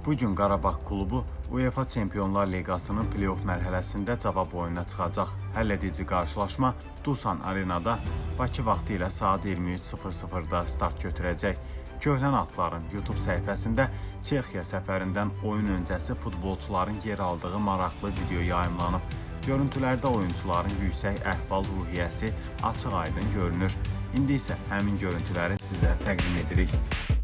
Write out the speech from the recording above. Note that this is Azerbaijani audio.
Bugün Qarabağ klubu UEFA Çempionlar Liqasının play-off mərhələsində cavab oyununa çıxacaq. Həlledici qarşılaşma Dusan Arenada Bakı vaxtı ilə saat 23:00-da start götürəcək. Köhlən Atların YouTube səhifəsində Çexiya səfərindən oyun öncəsi futbolçuların yer aldığı maraqlı video yayımlanıb. Görüntülərdə oyuncuların yüksək əhval-ruhiyyəsi açıq-aydın görünür. İndi isə həmin görüntüləri sizə təqdim edirik.